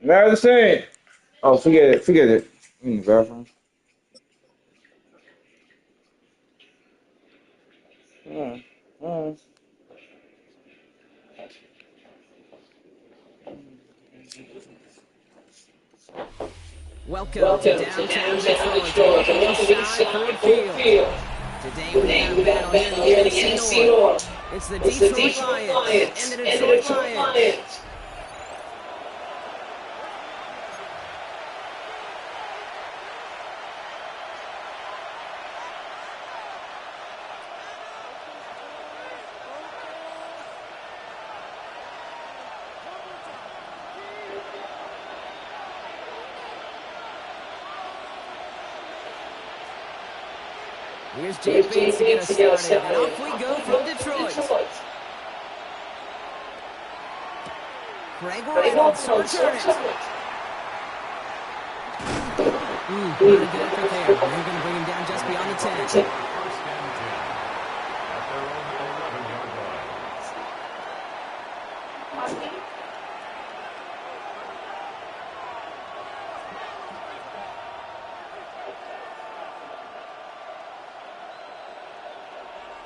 Madison! Oh, forget it. Forget it. In the bathroom. Mm, mm. Welcome to downtown Detroit, welcome inside Ford Field. Today we have a battle here in the NFC North. It's the Detroit Lions and the Detroit Lions. Here's Jake Bates to get us started, and off we go from Detroit. Greg Reynolds to return it. Really good effort there. They're going to bring him down just beyond the 10.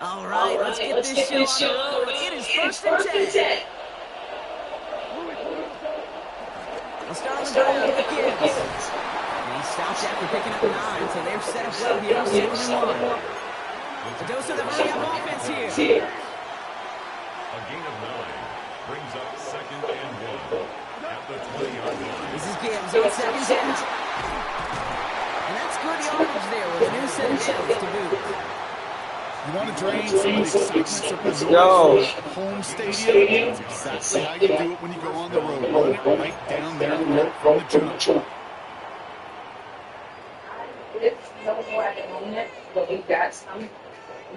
All right, let's get this show on the road. It is first and 10. We'll start on the ground with Gibbs. And he stopped after picking up 9, so they're set up well here on 2nd and 1. A dose of the hurry-up offense here. A gain of 9 brings up 2nd and 1 at the 20-yard line. This is Gibbs on 2nd down. And that's good yardage there with a new set of downs to boot. You want to drain some of the excitement, some of the noise from home stadium? That's exactly how you do it when you go on the road. Run it right down there from the jump.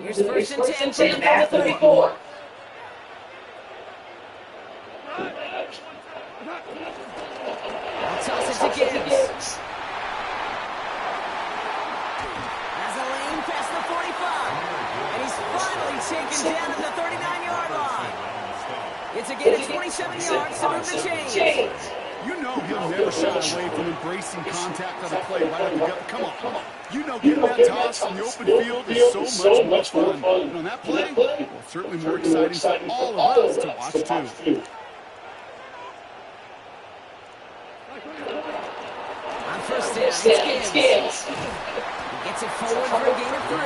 Here's first and 10 from the 34. I'll toss it to Gibbs. Has a lane past the 45. And he's finally taken down at the 39-yard line. It's a gain of 27 yards to move the chains. You know he'll never shy away from embracing contact on the play right up the gut. Come on. You know getting that toss in the open field is so much more fun. And on that play, well, certainly more exciting for all of us to watch too. On first down, it's Gibbs. He gets it forward for a gain of 3.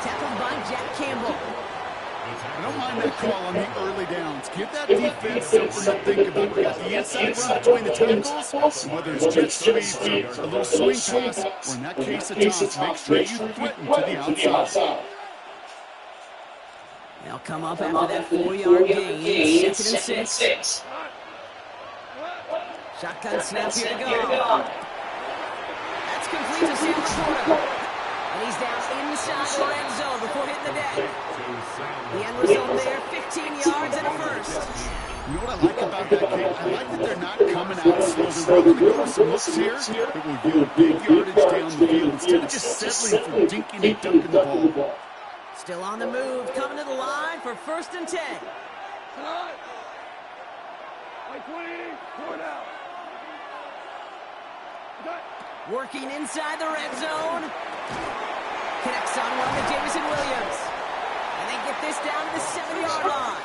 Tackled by Jack Campbell. I don't mind that call on the early downs. Give that defense something to think about. We got the inside run between the tackles, whether it's jet sweeps or a little swing pass, or in that case a toss, make sure you threaten to the outside. They'll come up after that 4-yard gain. It's 2nd and 6. Shotgun snap here to go. That's complete to Sam Laporta. And he's down inside the red zone before hitting the deck. The end result there, 15 yards and a first. You know what I like about that game? I like that they're not coming out slow. They're going to go with some looks here that will yield big yardage down the field instead of just settling for dinking and dunking the ball. Still on the move, coming to the line for first and 10. Working inside the red zone. Connects on one to Jameson Williams. And they get this down to the 7-yard line.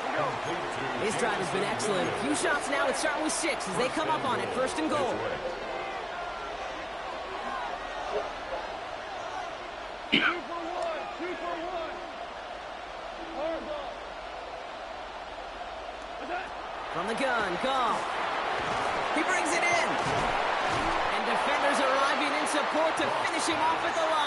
His drive has been excellent. A few shots now, it's starting with 6 as they come up on it, first and goal. From the gun, Goff. He brings it in. And defenders arriving in support to finish him off at the line.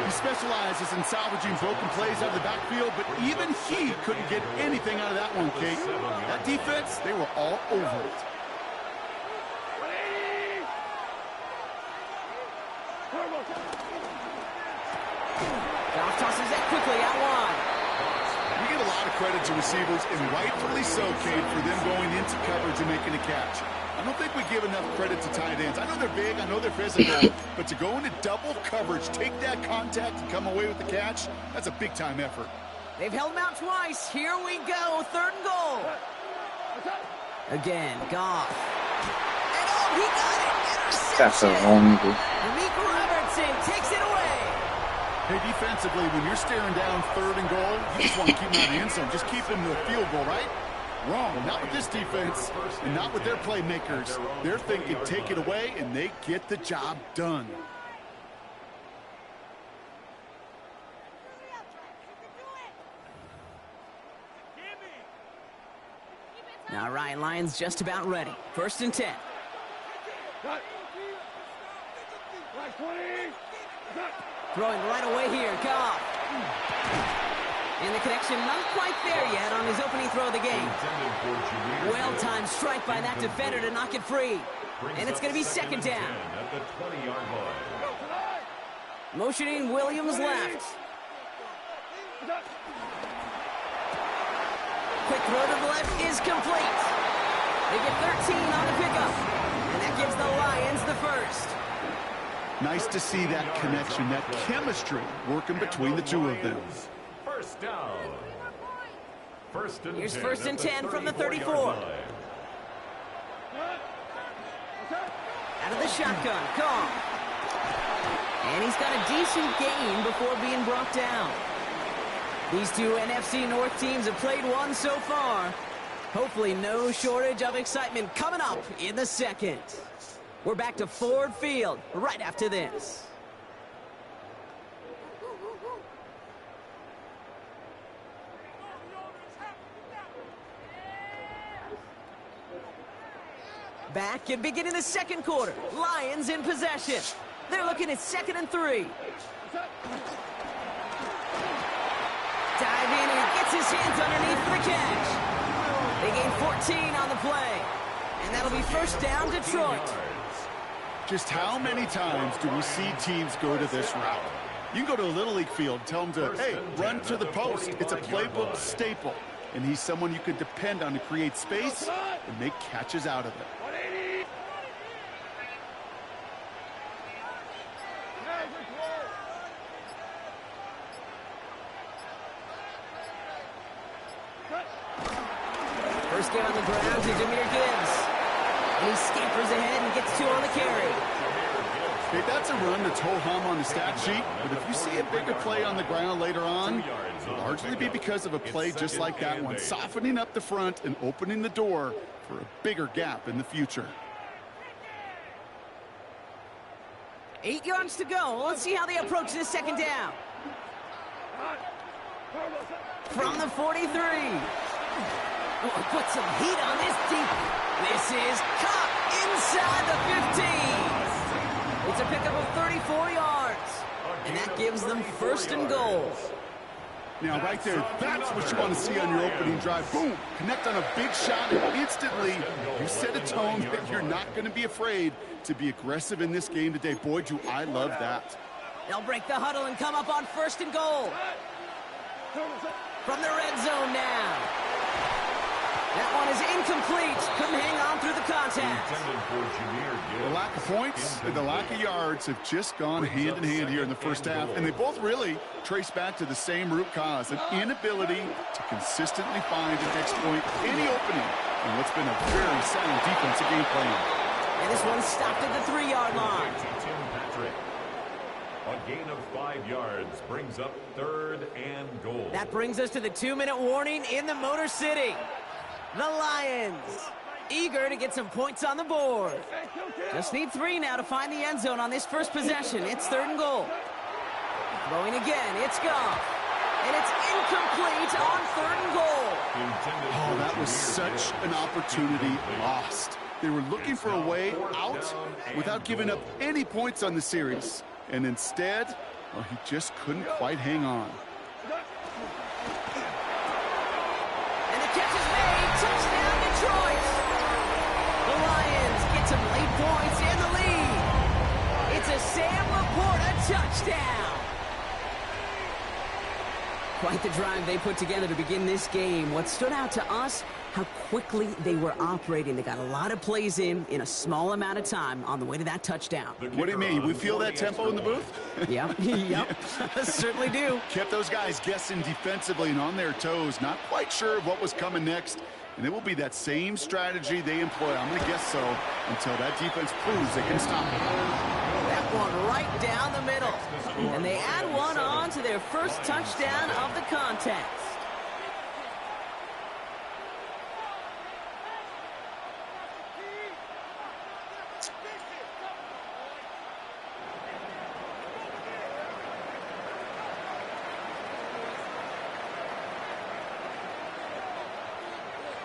He specializes in salvaging broken plays out of the backfield, but even he couldn't get anything out of that one, Kate. That defense, they were all over it. Goff tosses that quickly out wide. We give a lot of credit to receivers, and rightfully so, Kate, for them going into coverage and making a catch. I don't think we give enough credit to tight ends. I know they're big, I know they're physical, but to go into double coverage, take that contact, and come away with the catch, that's a big-time effort. They've held him out twice. Here we go, third and goal. Again, Goff. And oh, he got it! That's a Interception! wrong move. Meek Robertson takes it away. Hey, defensively, when you're staring down 3rd and goal, you just want to keep them out of the end zone. Just keep them to a field goal, right? Wrong. Not with this defense and not with their playmakers. They're thinking take it away, and they get the job done. All right, Lions just about ready. 1st and 10. Throwing right away here, Goff. And the connection not quite there yet on his opening throw of the game. Well-timed strike by that defender to knock it free. And it's going to be 2nd down. At the 20-yard line. Motioning Williams left. Quick throw to the left is complete. They get 13 on the pickup. And that gives the Lions the 1st. Nice to see that connection, that chemistry working between the two of them. 1st down. Here's 1st and 10 from the 34. Out of the shotgun, Goff. And he's got a decent gain before being brought down. These two NFC North teams have played one so far. Hopefully no shortage of excitement coming up in the 2nd. We're back to Ford Field right after this. Back and beginning the 2nd quarter. Lions in possession. They're looking at 2nd and 3. Dive in and he gets his hands underneath for the catch. They gain 14 on the play. And that'll be 1st down, Detroit. Just how many times do we see teams go to this route? You can go to a Little League field, tell them to, hey, run to the post. It's a playbook staple. And he's someone you could depend on to create space and make catches out of it. First get on the ground to Jahmyr Gibbs. And he scampers ahead and gets 2 on the carry. Hey, that's a run that's ho-hum on the stat sheet, but if you see a bigger play on the ground later on, it'll largely be because of a play just like that one, softening up the front and opening the door for a bigger gap in the future. 8 yards to go. Let's see how they approach this 2nd down. From the 43. Oh, put some heat on this deep. This is caught inside the 15. It's a pickup of 34 yards. And that gives them 1st and goal. Now, right there, that's what you want to see on your opening drive. Boom! Connect on a big shot, and instantly you set a tone that you're not going to be afraid to be aggressive in this game today. Boy, do I love that. They'll break the huddle and come up on 1st and goal. From the red zone now. That one is incomplete. Couldn't hang on through the contact. The lack of points and the lack of yards have just gone hand in hand here in the 1st half, and they both really trace back to the same root cause, an inability to consistently find and exploit any opening in what's been a very sound defensive game plan. And this one stopped at the 3-yard line. A gain of 5 yards brings up 3rd and goal. That brings us to the 2-minute warning in the Motor City. The Lions, eager to get some points on the board. Just need 3 now to find the end zone on this 1st possession. It's 3rd and goal. Throwing again, it's Goff. And it's incomplete on 3rd and goal. Oh, that was such an opportunity lost. They were looking for a way out without giving up any points on the series. And instead, well, he just couldn't quite hang on. And the catch is made. Touchdown, Detroit. The Lions get some late points in the lead. It's a Sam Laporta touchdown. Quite the drive they put together to begin this game. What stood out to us, how quickly they were operating. They got a lot of plays in a small amount of time on the way to that touchdown. What do you mean? We feel that tempo in the booth? Yep, certainly do. Kept those guys guessing defensively and on their toes, not quite sure of what was coming next. And it will be that same strategy they employ, I'm going to guess so, until that defense proves they can stop it. That one right down the middle. And they add one on to their first touchdown of the contest.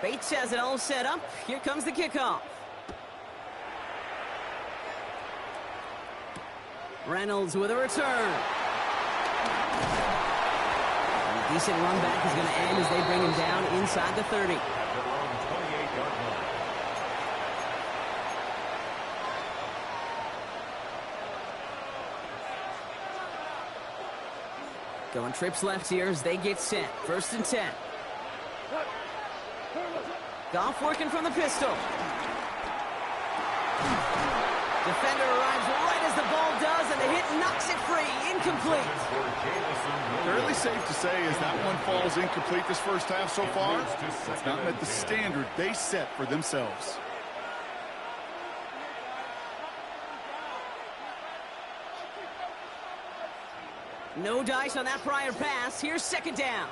Bates has it all set up. Here comes the kickoff. Reynolds with a return. A decent run back is going to end as they bring him down inside the 30. Going trips left here as they get set. 1st and 10. Goff working from the pistol. Defender arrives right as the ball does, and the hit knocks it free. Incomplete. Fairly safe to say as that one falls incomplete this first half so far. It's not met the standard they set for themselves. No dice on that prior pass. Here's 2nd down.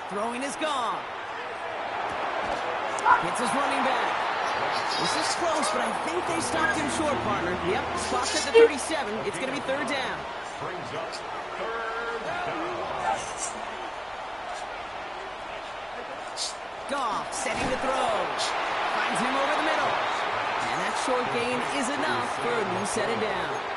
Throwing is gone. Hits his running back. This is close, but I think they stopped him short, partner. Yep, spots at the 37. It's going to be 3rd down. Brings up 3rd down. Goff setting the throw. Finds him over the middle. And that short gain is enough for a new set of downs.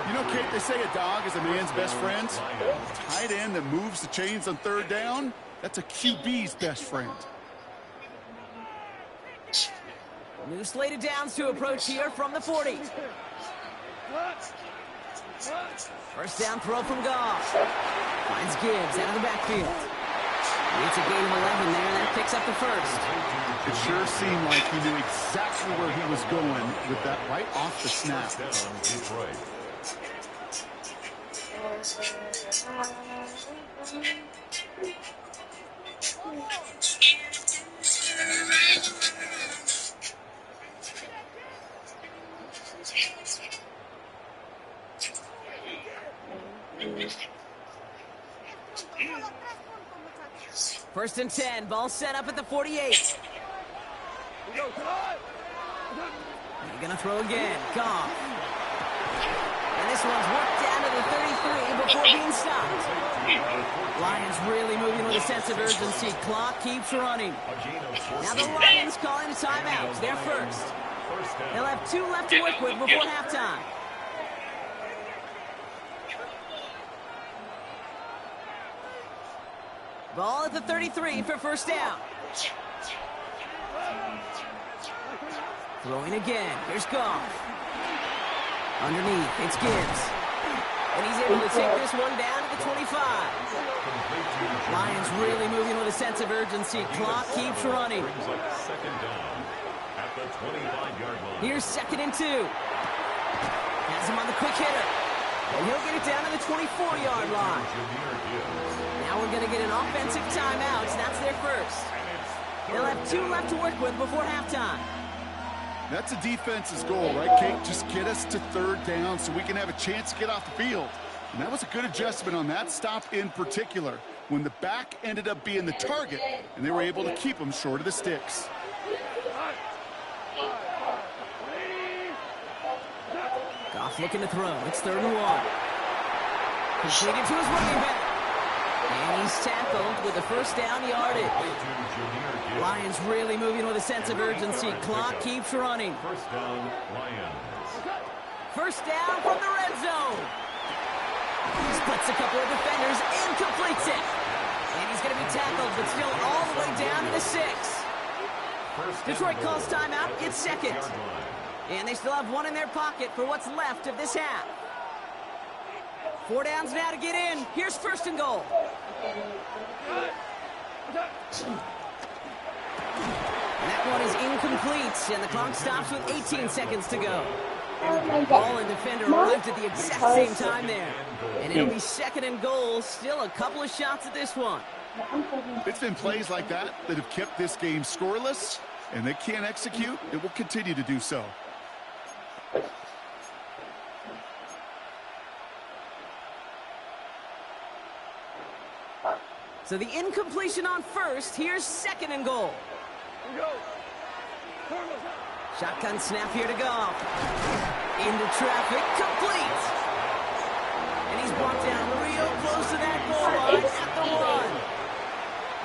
You know, Kate, they say a dog is a man's best friend. Tight end that moves the chains on 3rd down, that's a QB's best friend. New slate of downs to approach here from the 40. 1st down throw from Goff. Finds Gibbs out of the backfield. It's a gain of 11 there, and that picks up the 1st. It sure seemed like he knew exactly where he was going with that right off the snap. First and 10, ball set up at the 48. They're gonna throw again. Goff. And this one's worked down to the 33 before being stopped. Lions really moving with a sense of urgency. Clock keeps running. Now the Lions calling a timeout. They're first. They'll have 2 left to work with before halftime. Ball at the 33 for 1st down. Throwing again. Here's Goff. Underneath, it's Gibbs. And he's able to take this one down to the 25. Lions really moving with a sense of urgency. Clock keeps running. 2nd down at the 25-yard line. Here's 2nd and 2. Has him on the quick hitter. And he'll get it down to the 24-yard line. Now we're going to get an offensive timeout. That's their first. They'll have 2 left to work with before halftime. That's a defense's goal, right, Kate? Just get us to 3rd down so we can have a chance to get off the field. And that was a good adjustment on that stop in particular, when the back ended up being the target, and they were able to keep him short of the sticks. Goff looking to throw. It's 3rd and 1. Completed to his running back. And he's tackled with the 1st down yardage. Lions really moving with a sense of urgency. Clock keeps running. 1st down, Lions. 1st down from the red zone. He splits a couple of defenders and completes it. And he's going to be tackled, but still all the way down to the 6. Detroit calls timeout. It's 2nd. And they still have 1 in their pocket for what's left of this half. 4 downs now to get in. Here's 1st and goal. And that one is incomplete, and the clock stops with 18 seconds to go. Ball and defender arrived at the exact same time there. And it'll be 2nd and goal. Still a couple of shots at this one. It's been plays like that that have kept this game scoreless, and they can't execute. It will continue to do so. So the incompletion on first. Here's 2nd and goal. Shotgun snap here to Goff. Into traffic, complete. And he's brought down real close to that goal line at the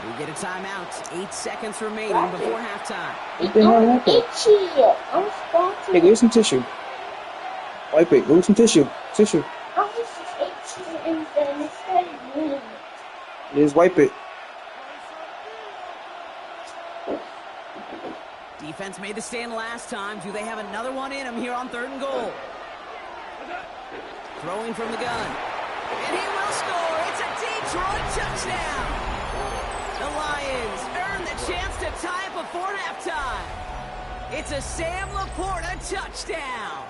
1. We get a timeout. 8 seconds remaining before halftime. I'm itchy. Hey, go some tissue. Wipe it. Go some tissue. Tissue. I was just itchy and then it started bleeding. Just wipe it. Defense made the stand last time. Do they have another one in them here on 3rd and goal? Throwing from the gun. And he will score. It's a Detroit touchdown. The Lions earn the chance to tie it before halftime. It's a Sam Laporta touchdown.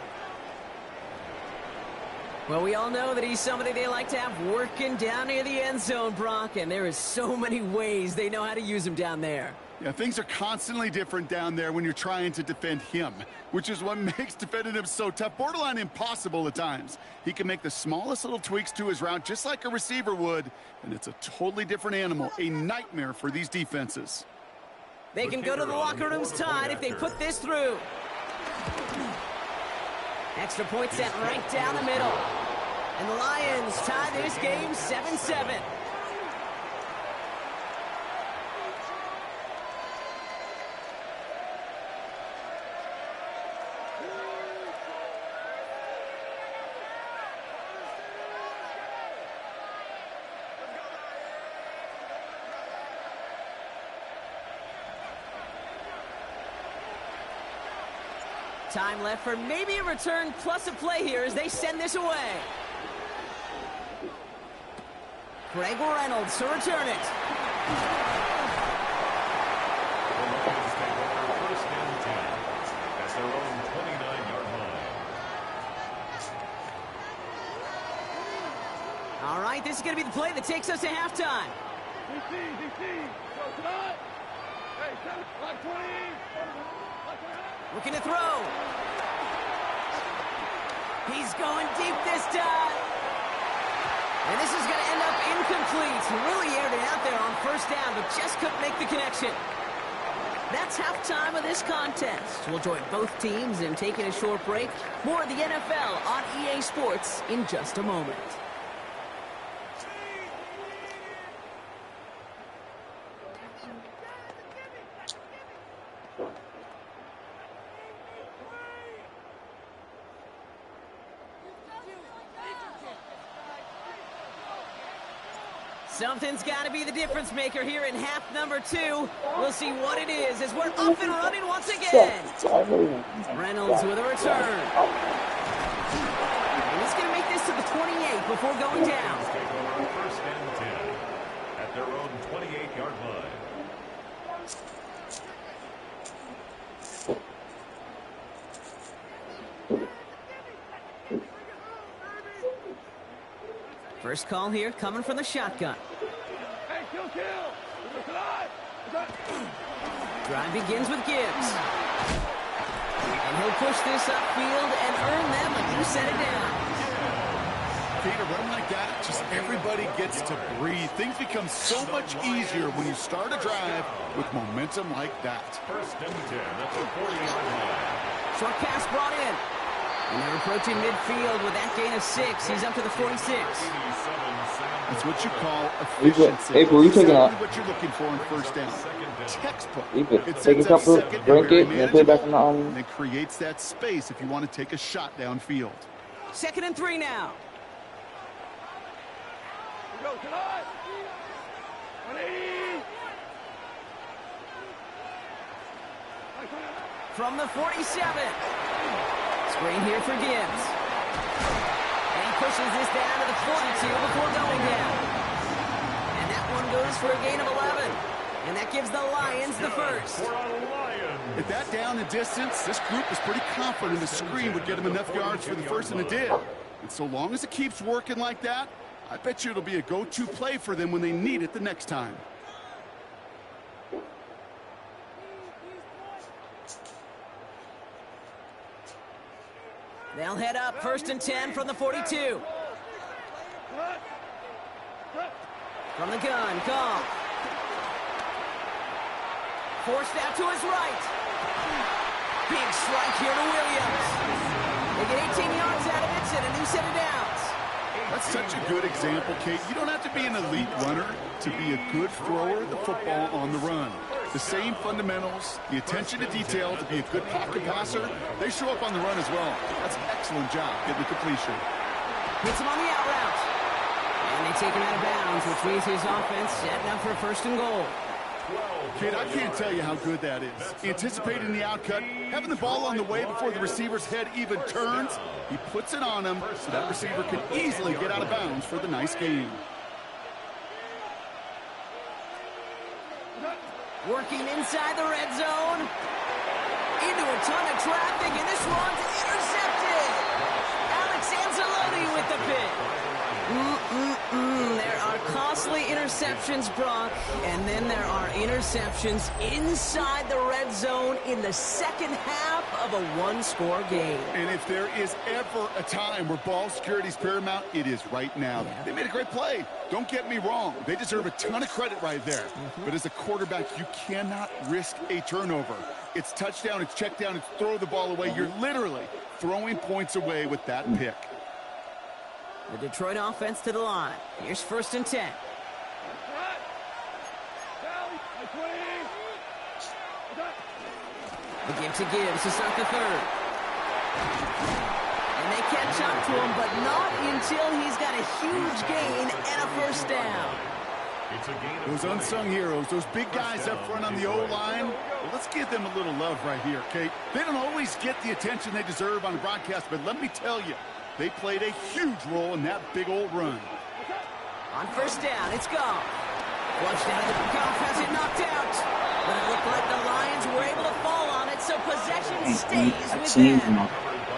Well, we all know that he's somebody they like to have working down near the end zone, Brock, and there is so many ways they know how to use him down there. Yeah, things are constantly different down there when you're trying to defend him, which is what makes defending him so tough, borderline impossible at times. He can make the smallest little tweaks to his route just like a receiver would, and it's a totally different animal, a nightmare for these defenses. They can go to the locker rooms tied if they put this through. Extra point set right down the middle. And the Lions tie this game 7-7. Time left for maybe a return plus a play here as they send this away. Greg Reynolds to return it. First and 10 at their own 29-yard line. All right, this is going to be the play that takes us to halftime. Looking to throw. He's going deep this time. And this is going to end up incomplete. He really aired it out there on first down, but just couldn't make the connection. That's halftime of this contest. We'll join both teams in taking a short break. More of the NFL on EA Sports in just a moment. Something's got to be the difference maker here in half number 2. We'll see what it is as we're up and running once again. Reynolds with a return. And he's going to make this to the 28 before going down. First and 10 at their own 28-yard line. First call here coming from the shotgun. Drive begins with Gibbs. And he'll push this upfield and earn them a new set it down. Peter, run like that, just everybody gets to breathe. Things become so much easier when you start a drive with momentum like that. First and 10 at the 40-yard line. Short pass brought in. And they're approaching midfield with that gain of 6. He's up to the 46. That's what you call efficiency. Hey, were you taking exactly out? what you're looking for in first down. Textbook. Leave it. It Take a sets up couple, second drink very it, and then put it back in the and it creates that space if you want to take a shot downfield. 2nd and 3 now. From the 47. Screen here for Gibbs. And he pushes this down to the 42 before going down. And that one goes for a gain of 11. And that gives the Lions the first. At that down and distance, this group was pretty confident the screen would get them enough yards for the first, and it did. And so long as it keeps working like that, I bet you it'll be a go-to play for them when they need it the next time. They'll head up 1st and 10 from the 42. From the gun, Goff. Forced out to his right. Big strike here to Williams. They get 18 yards out of it and a new set of downs. That's such a good example, Kate. You don't have to be an elite runner to be a good thrower of the football on the run. The same fundamentals, the attention to detail to be a good pocket passer, they show up on the run as well. That's an excellent job getting the completion. Hits him on the out route. And they take him out of bounds, which means his offense setting up for 1st and goal. Kid, I can't tell you how good that is. Anticipating the outcut, having the ball on the way before the receiver's head even turns, he puts it on him so that receiver can easily get out of bounds for the nice gain. Working inside the red zone. Into a ton of traffic, and this one's intercepted. Alex Anzalone with the pick. There are costly interceptions, Brock, and then there are interceptions inside the red zone in the second half of a one-score game. And if there is ever a time where ball security is paramount, it is right now. Yeah. They made a great play. Don't get me wrong. They deserve a ton of credit right there. But as a quarterback, you cannot risk a turnover. It's touchdown, it's check down, it's throw the ball away. You're literally throwing points away with that pick. The Detroit offense to the line. Here's 1st and 10. The give to Gibbs to start the 3rd. And they catch up to him, but not until he's got a huge gain and a 1st down. Those unsung heroes, those big guys up front on the O-line, well, let's give them a little love right here, Kate. They don't always get the attention they deserve on the broadcast, but let me tell you, they played a huge role in that big old run. On 1st down, it's Goff. Flushed out of the Goff has it knocked out. But it looked like the Lions were able to fall on it, so possession stays with them.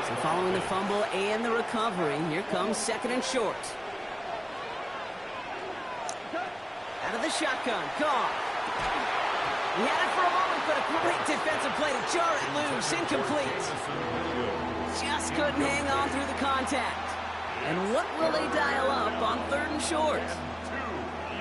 So following the fumble and the recovery, here comes 2nd and short. Out of the shotgun, Goff. He had it for a moment, but a great defensive play to jar it loose, incomplete. Just couldn't hang on through the contact. And what will they dial up on 3rd and short?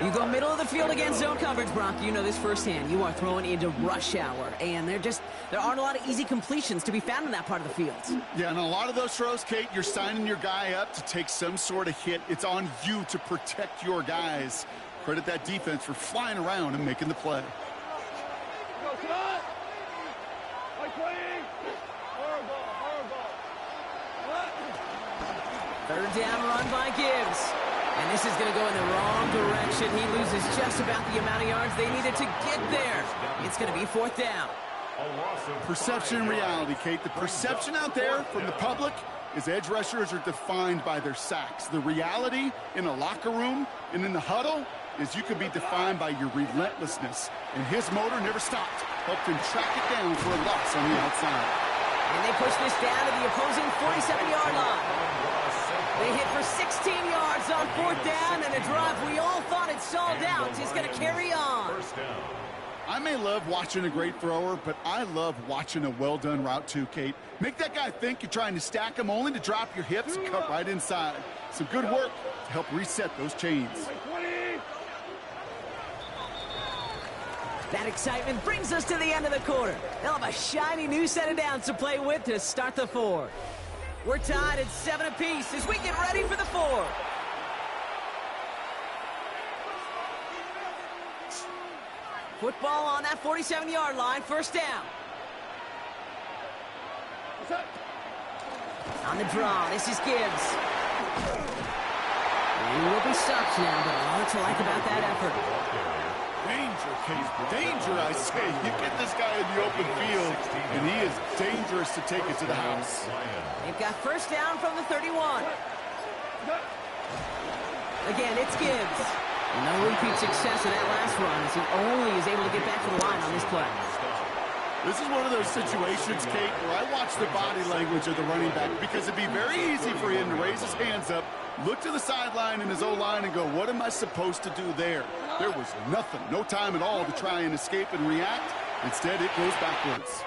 You go middle of the field against zone coverage, Brock. You know this firsthand. You are throwing into rush hour, and there aren't a lot of easy completions to be found in that part of the field. Yeah, and a lot of those throws, Kate, you're signing your guy up to take some sort of hit. It's on you to protect your guys. Credit that defense for flying around and making the play. 3rd down run by Gibbs. And this is going to go in the wrong direction. He loses just about the amount of yards they needed to get there. It's going to be 4th down. Perception and reality, Kate. The perception out there from the public is edge rushers are defined by their sacks. The reality in a locker room and in the huddle is you can be defined by your relentlessness. And his motor never stopped. Helped him track it down for a loss on the outside. And they push this down to the opposing 47-yard line. They hit for 16 yards on 4th down, and a drive we all thought had stalled out is going to carry on. I may love watching a great thrower, but I love watching a well-done route too, Kate. Make that guy think you're trying to stack him only to drop your hips and cut right inside. Some good work to help reset those chains. That excitement brings us to the end of the quarter. They'll have a shiny new set of downs to play with to start the 4th. We're tied at 7 apiece as we get ready for the 4th. Football on that 47-yard line, 1st down. On the draw, this is Gibbs. He will be stopped now, but a lot to like about that effort. Danger, Case. Danger, I say. You get this guy in the open field, and he is dangerous to take it to the house. They've got 1st down from the 31. Again, it's Gibbs. No repeat success of that last run as he only is able to get back to the line on this play. This is one of those situations, Kate, where I watch the body language of the running back because it'd be very easy for him to raise his hands up, look to the sideline in his O-line and go, what am I supposed to do there? There was nothing, no time at all to try and escape and react. Instead, it goes backwards.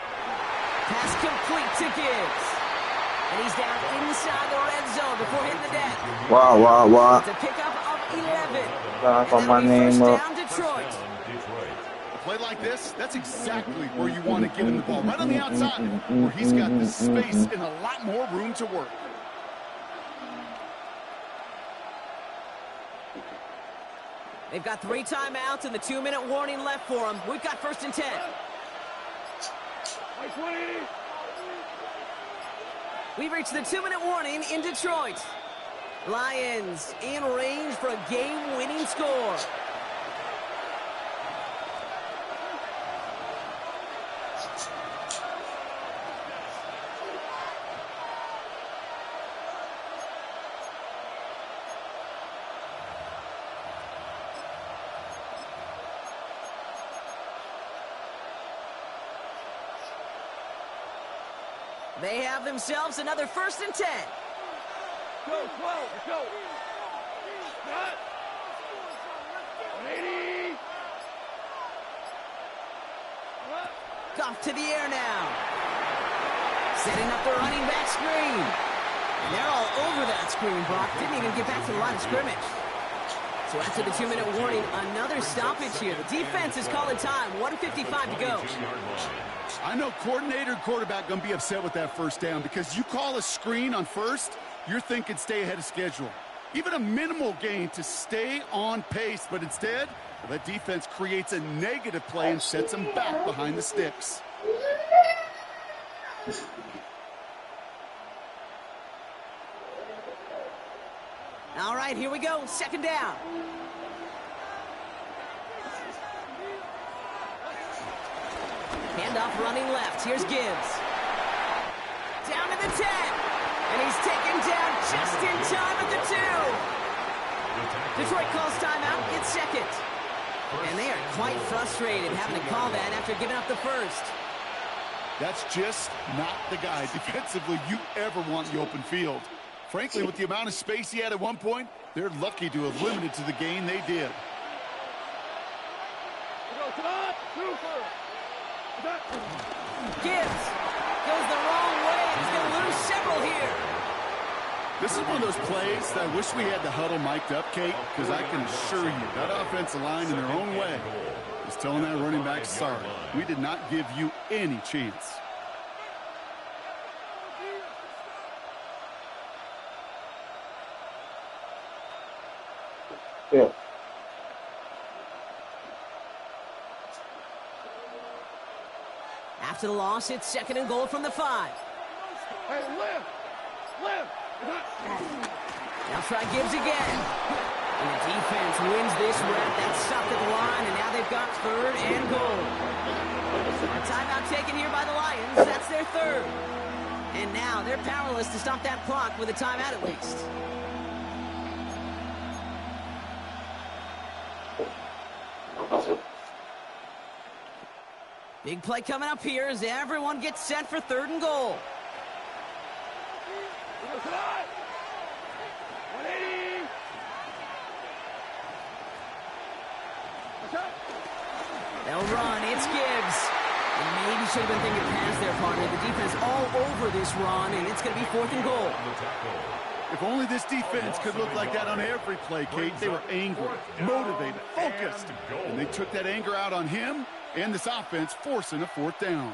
Pass complete to Gibbs. And he's down inside the red zone before hitting the deck. Wow. It's a pickup of 11. Wah, And that'll be first mo. down Detroit. A play like this, that's exactly where you want to get him the ball, right on the outside, where he's got the space and a lot more room to work. They've got 3 timeouts and the 2-minute warning left for them. We've got 1st and 10. We've reached the 2-minute warning in Detroit. Lions in range for a game-winning score. They have themselves another 1st and 10. Go, 12, let's go. Cut. 180. Off to the air now. Setting up the running back screen. And they're all over that screen, Brock. Didn't even get back to the line of scrimmage. So after the 2-minute warning, another stoppage here. The defense is calling time. 1:55 to go. I know coordinator and quarterback going to be upset with that first down because you call a screen on first, you're thinking stay ahead of schedule. Even a minimal gain to stay on pace, but instead, that defense creates a negative play and sets them back behind the sticks. All right, here we go. 2nd down. Handoff running left. Here's Gibbs. Down to the 10. And he's taken down just in time at the 2. Detroit calls timeout. It's 2nd. And they are quite frustrated having to call that after giving up the 1st. That's just not the guy defensively you ever want in the open field. Frankly, with the amount of space he had at one point, they're lucky to have limited to the gain they did. Gibbs goes the wrong way. He's going to lose several here. This is one of those plays that I wish we had the huddle mic'd up, Kate, because I can assure you that offensive line in their own way is telling that running back, sorry, we did not give you any chance. Yeah. After the loss, it's 2nd and goal from the 5. Hey, lift. Now try Gibbs again. And the defense wins this rep. That's stopped at the line, and now they've got 3rd and goal. A timeout taken here by the Lions. That's their 3rd. And now they're powerless to stop that clock with a timeout at least. Big play coming up here as everyone gets set for 3rd and goal. 180. They'll run. It's Gibbs. And maybe should have been thinking pass there, partner. The defense all over this run, and it's going to be 4th and goal. If only this defense could look like that on every play, Kate. They were angry, motivated, focused. And they took that anger out on him and this offense, forcing a 4th down.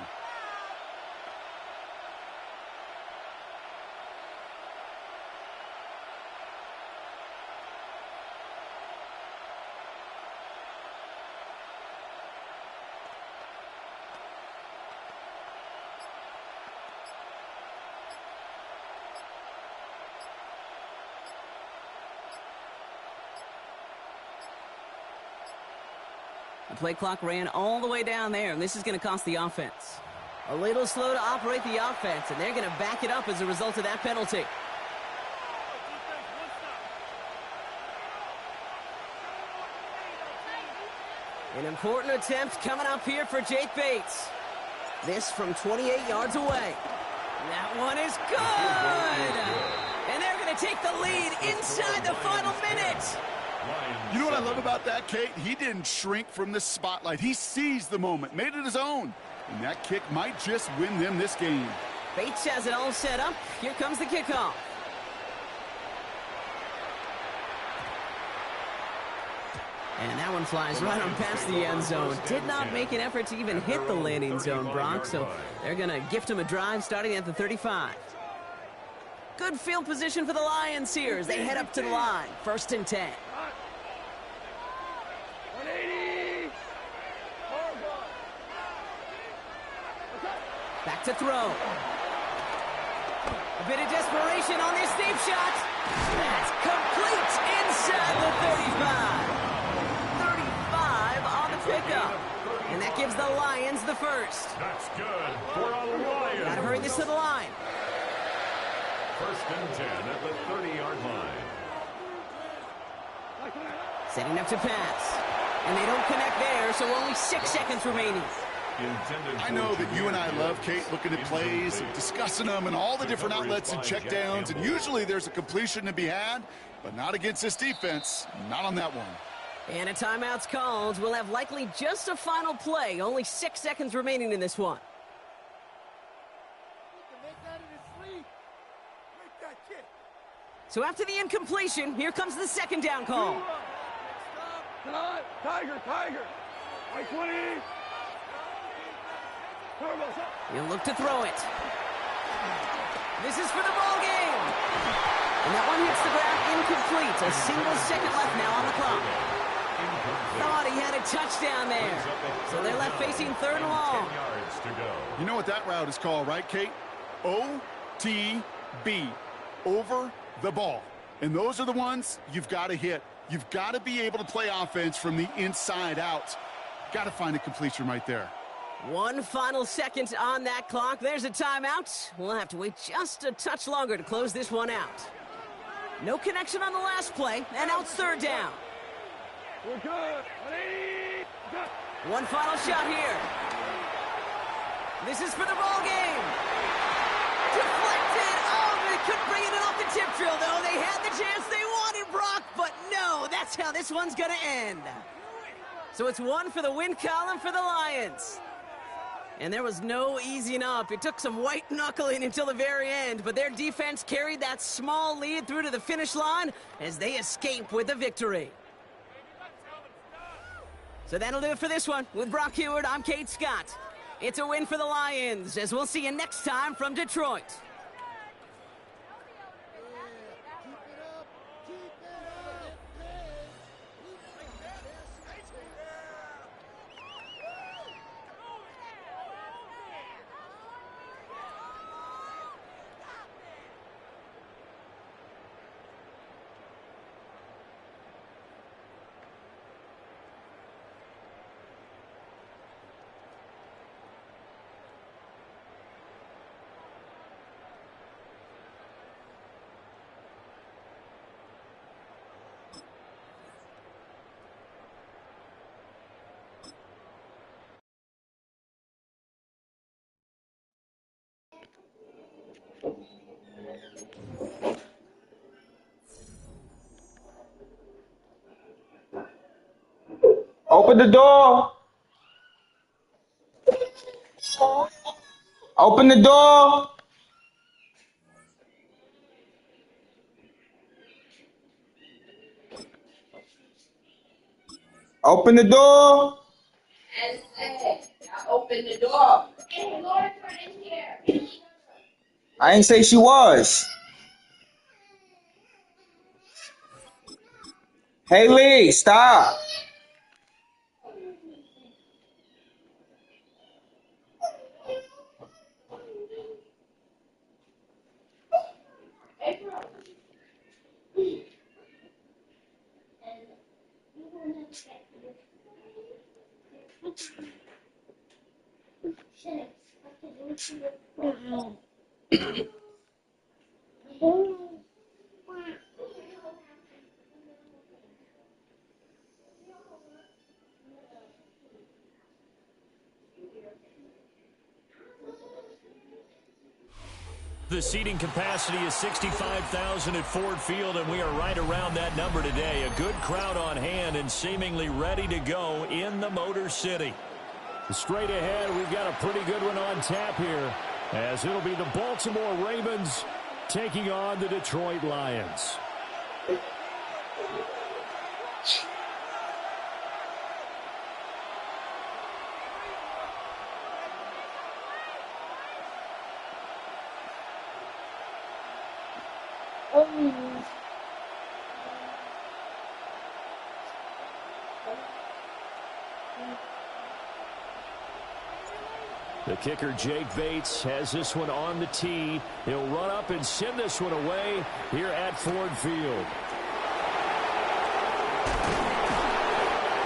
The play clock ran all the way down there, and this is going to cost the offense. A little slow to operate the offense, and they're going to back it up as a result of that penalty. An important attempt coming up here for Jake Bates. This from 28 yards away. That one is good! And they're going to take the lead inside the final minute. You know what I love about that, Kate? He didn't shrink from the spotlight. He seized the moment, made it his own. And that kick might just win them this game. Bates has it all set up. Here comes the kickoff. And that one flies right on past the end zone. Did not make an effort to even hit the landing zone, Brock, so they're going to gift him a drive starting at the 35. Good field position for the Lions here as they head up to the line. 1st and 10. 180. Back to throw. A bit of desperation on this deep shot. That's complete inside the 35. 35 on the pickup. And that gives the Lions the first. That's good for a Lion. Gotta hurry this to the line. 1st and 10 at the 30-yard line. Setting up to pass. And they don't connect there, so only 6 seconds remaining. I know that you and I love, Kate, looking at plays, and discussing them, and all the different outlets and checkdowns, and usually there's a completion to be had, but not against this defense, not on that one. And a timeout's called. We'll have likely just a final play. Only 6 seconds remaining in this one. So after the incompletion, here comes the 2nd down call. Tiger. 20. He'll look to throw it. This is for the ball game. And that one hits the ground incomplete. A single second left now on the clock. Thought he had a touchdown there. So they're left facing 3rd and long. You know what that route is called, right, Kate? OTB. Over the ball. And those are the ones you've got to hit. You've got to be able to play offense from the inside out. Got to find a completion right there. One final second on that clock. There's a timeout. We'll have to wait just a touch longer to close this one out. No connection on the last play, and now it's 3rd down. We're good. 180. One final shot here. This is for the ball game. Deflected. Oh, they couldn't bring it in off the tip drill, though. They had the chance they wanted, Brock, but no, that's how this one's going to end. So it's one for the win column for the Lions. And there was no easing up. It took some white knuckling until the very end, but their defense carried that small lead through to the finish line as they escape with a victory. So that'll do it for this one. With Brock Heward, I'm Kate Scott. It's a win for the Lions, as we'll see you next time from Detroit. Open the door. Open the door. Open the door. Open the door. And Laura's right in here. I ain't say she was. Haley, stop. The seating capacity is 65,000 at Ford Field, and we are right around that number today. A good crowd on hand and seemingly ready to go in the Motor City. Straight ahead, we've got a pretty good one on tap here, as it'll be the Baltimore Ravens taking on the Detroit Lions. The kicker, Jake Bates, has this one on the tee. He'll run up and send this one away here at Ford Field.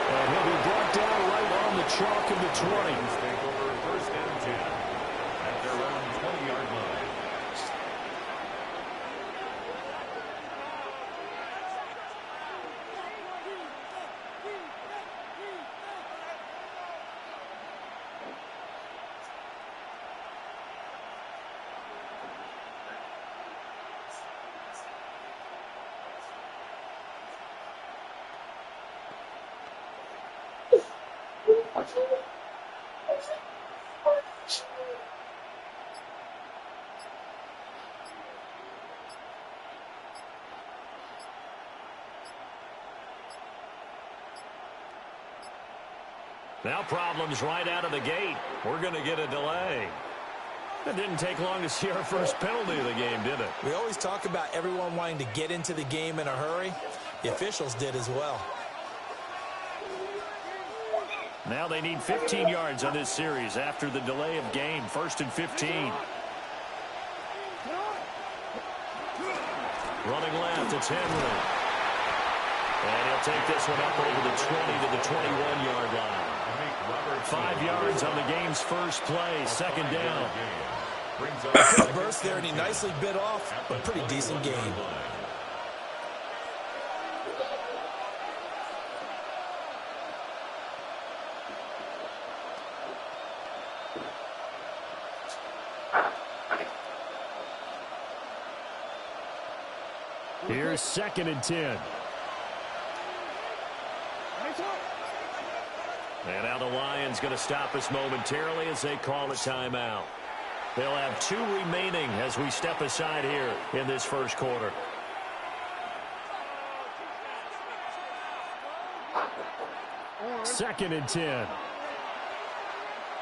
And he'll be brought down right on the chalk of the 20. Take over first and 10 at their own 20-yard line. Now problems right out of the gate. We're going to get a delay. It didn't take long to see our first penalty of the game, did it? We always talk about everyone wanting to get into the game in a hurry. The officials did as well. Now they need 15 yards on this series after the delay of game. 1st and 15. Running left, it's Henry. And he'll take this one up over the 20 to the 21-yard line. 5 yards on the game's first play. 2nd down. A quick burst there, and he nicely bit off a pretty decent game. Here's 2nd and 10. And now the Lions going to stop us momentarily as they call a timeout. They'll have 2 remaining as we step aside here in this first quarter. Second and 10.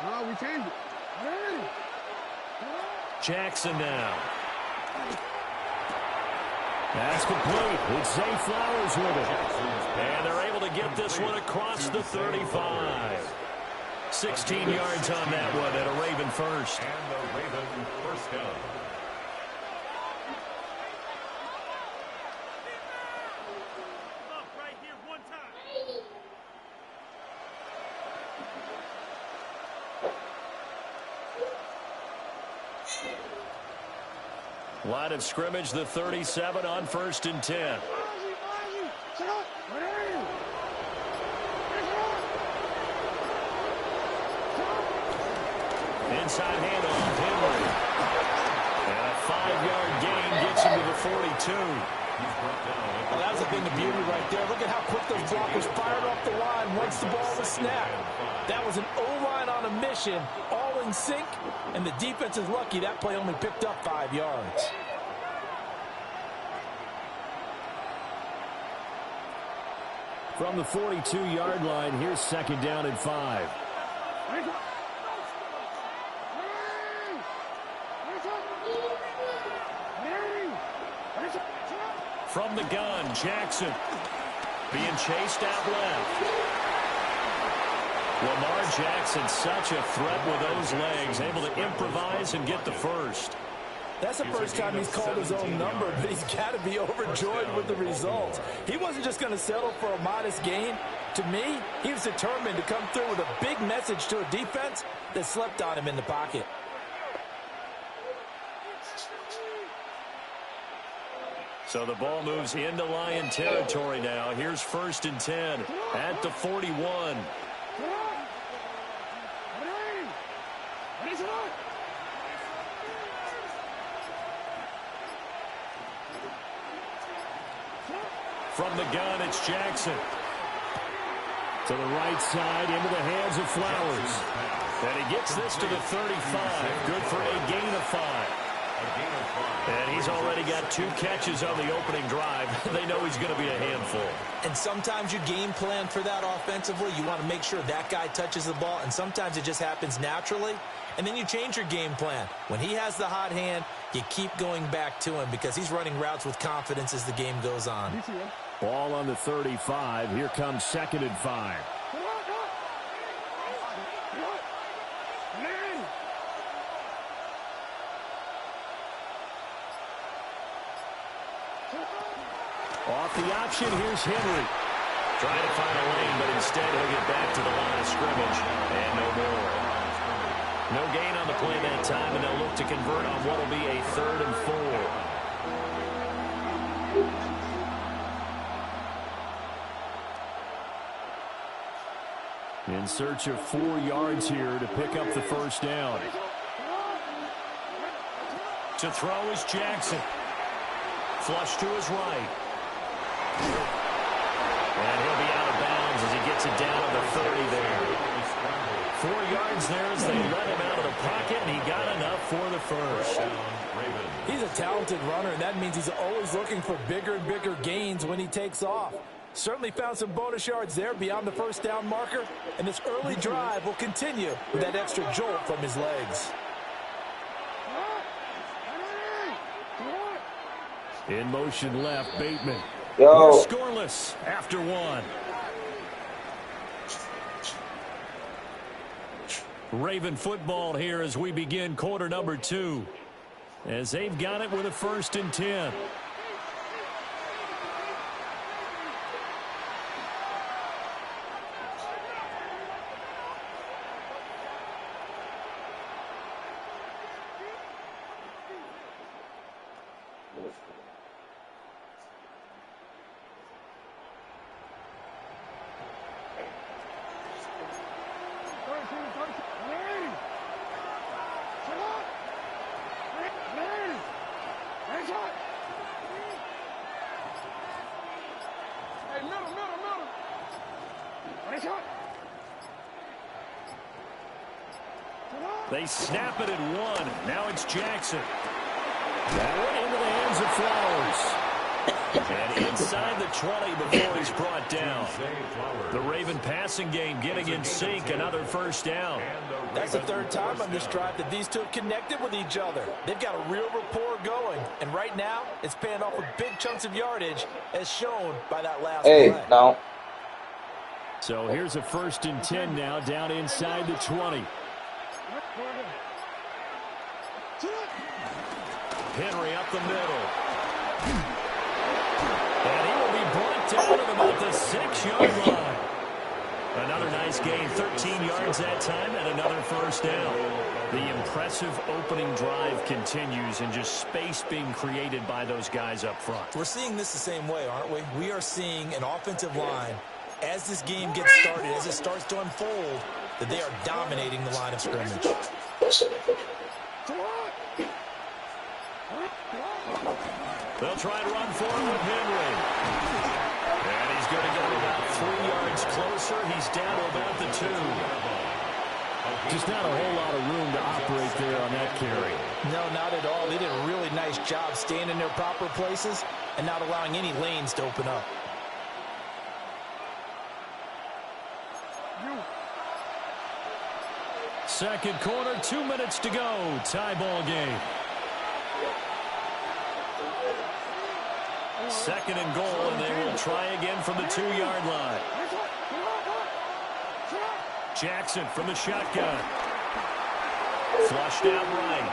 No, we changed it. Jackson now. That's complete. It's Zay Flowers with it. And they're able to get this one across the 35. 16 yards on that one at a Raven first. And the Raven first down. Line of scrimmage, the 37 on 1st and 10. Inside handoff, Henry. And a 5-yard gain gets him to the 42. Well, that was a thing of beauty right there. Look at how quick those blockers fired off the line once the ball was snapped. That was an O-line on a mission, all in sync, and the defense is lucky that play only picked up 5 yards. From the 42-yard line, here's 2nd down and 5. From the gun, Jackson being chased out left. Lamar Jackson, such a threat with those legs, able to improvise and get the first. That's the first time he's called his own number, but he's got to be overjoyed with the results. He wasn't just going to settle for a modest gain. To me, he was determined to come through with a big message to a defense that slept on him in the pocket. So the ball moves into Lion territory now. Here's 1st and 10 at the 41. From the gun, it's Jackson. To the right side, into the hands of Flowers. And he gets this to the 35. Good for a gain of 5. And he's already got 2 catches on the opening drive. They know he's going to be a handful. And sometimes you game plan for that offensively. You want to make sure that guy touches the ball, and sometimes it just happens naturally. And then you change your game plan. When he has the hot hand, you keep going back to him because he's running routes with confidence as the game goes on. Ball on the 35. Here comes 2nd and 5. Off the option, here's Henry. Trying to find a lane, but instead he'll get back to the line of scrimmage. And no more. No gain on the play that time, and they'll look to convert on what will be a 3rd and 4. In search of 4 yards here to pick up the first down. To throw is Jackson. Flush to his right. And he'll be out of bounds as he gets it down to the 30 there. 4 yards there as they let him out of the pocket, and he got enough for the first. He's a talented runner, and that means he's always looking for bigger and bigger gains when he takes off. Certainly found some bonus yards there beyond the first down marker, and this early drive will continue with that extra jolt from his legs. In motion left, Bateman. Yo. We're scoreless after 1. Raven football here as we begin quarter number 2. As they've got it with a 1st and 10. They snap it at 1. Now it's Jackson. That one into the hands of Flowers. And inside the 20 before he's brought down. The Raven passing game getting in sync. Another first down. That's the 3rd time on this drive that these 2 have connected with each other. They've got a real rapport going. And right now, it's paying off with big chunks of yardage as shown by that last play. Now. So here's a 1st and 10 now down inside the 20. Henry up the middle. And he will be brought down at about the 6-yard line. Another nice gain, 13 yards that time, and another first down. The impressive opening drive continues, and just space being created by those guys up front. We're seeing this the same way, aren't we? We are seeing an offensive line, as this game gets started, as it starts to unfold, that they are dominating the line of scrimmage. They'll try and run for him with Henry. And he's going to get about 3 yards closer. He's down to about the 2. Just not a whole lot of room to operate there on that carry. No, not at all. They did a really nice job staying in their proper places and not allowing any lanes to open up. Second quarter, 2 minutes to go. Tie ball game. 2nd and goal, and they will try again from the 2-yard line. Jackson from the shotgun. Flushed out right.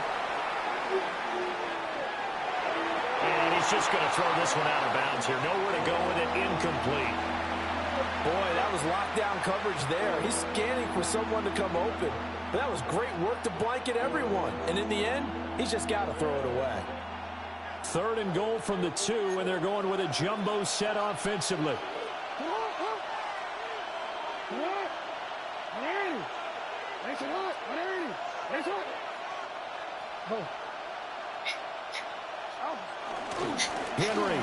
And he's just going to throw this one out of bounds here. Nowhere to go with it. Incomplete. Boy, that was lockdown coverage there. He's scanning for someone to come open. But that was great work to blanket everyone. And in the end, he's just got to throw it away. 3rd and goal from the 2, and they're going with a jumbo set offensively. Henry.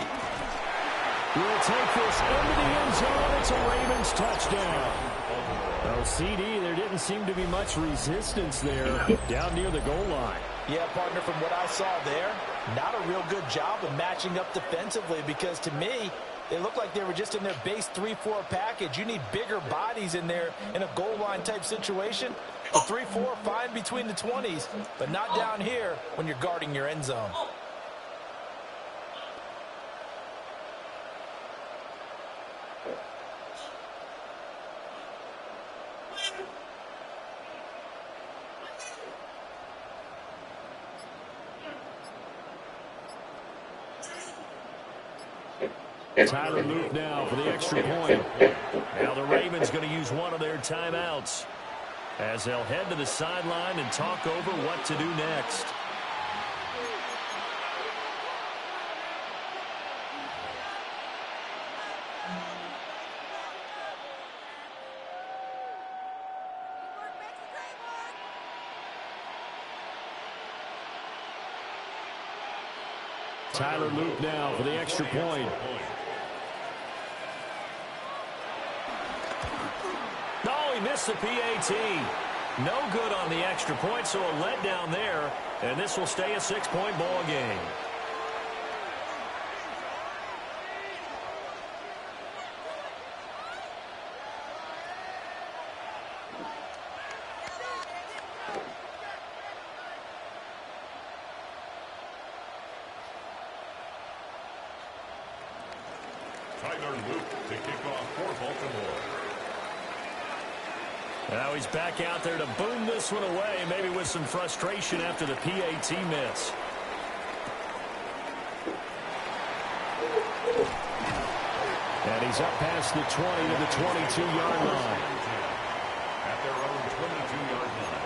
will take this into the end zone. It's a Ravens touchdown. Oh, CD, there didn't seem to be much resistance there down near the goal line. Yeah, partner, from what I saw there, not a real good job of matching up defensively, because to me, they looked like they were just in their base 3-4 package. You need bigger bodies in there in a goal line type situation. The 3-4, fine between the 20s, but not down here when you're guarding your end zone. Tyler Luke now for the extra point. Now the Ravens going to use one of their timeouts as they'll head to the sideline and talk over what to do next. Tyler Luke now for the extra point. Oh, he missed the PAT. No good on the extra point, so a letdown there, and this will stay a 6-point ball game. Tyler Luke to kick off for Baltimore. Now he's back out there to boom this one away, maybe with some frustration after the PAT miss. And he's up past the 20 to the 22-yard line. At their own 22-yard line.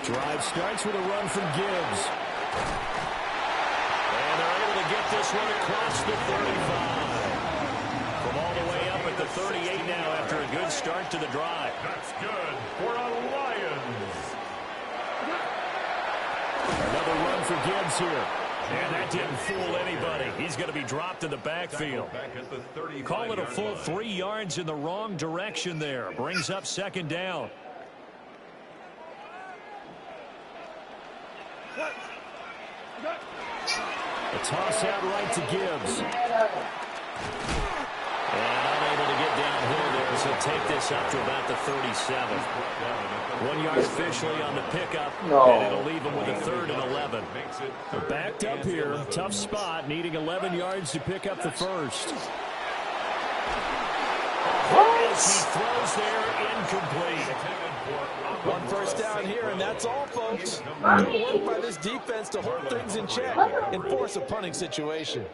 Drive starts with a run from Gibbs. And they're able to get this one across the 35. From all the way up at the 38 now after a good start to the drive. That's good for a Lions. Another run for Gibbs here. And that didn't fool anybody. He's going to be dropped in the backfield. Call it a full 3 yards in the wrong direction there. Brings up second down. A toss out right to Gibbs. And unable to get downhill there, so take this up to about the 37. 1 yard officially on the pickup, and it'll leave him with a 3rd and 11. They're backed up here, tough spot, needing 11 yards to pick up the first. As he throws there, incomplete. 1 first down here, and that's all, folks. Good work by this defense to hold things in check and force a punting situation.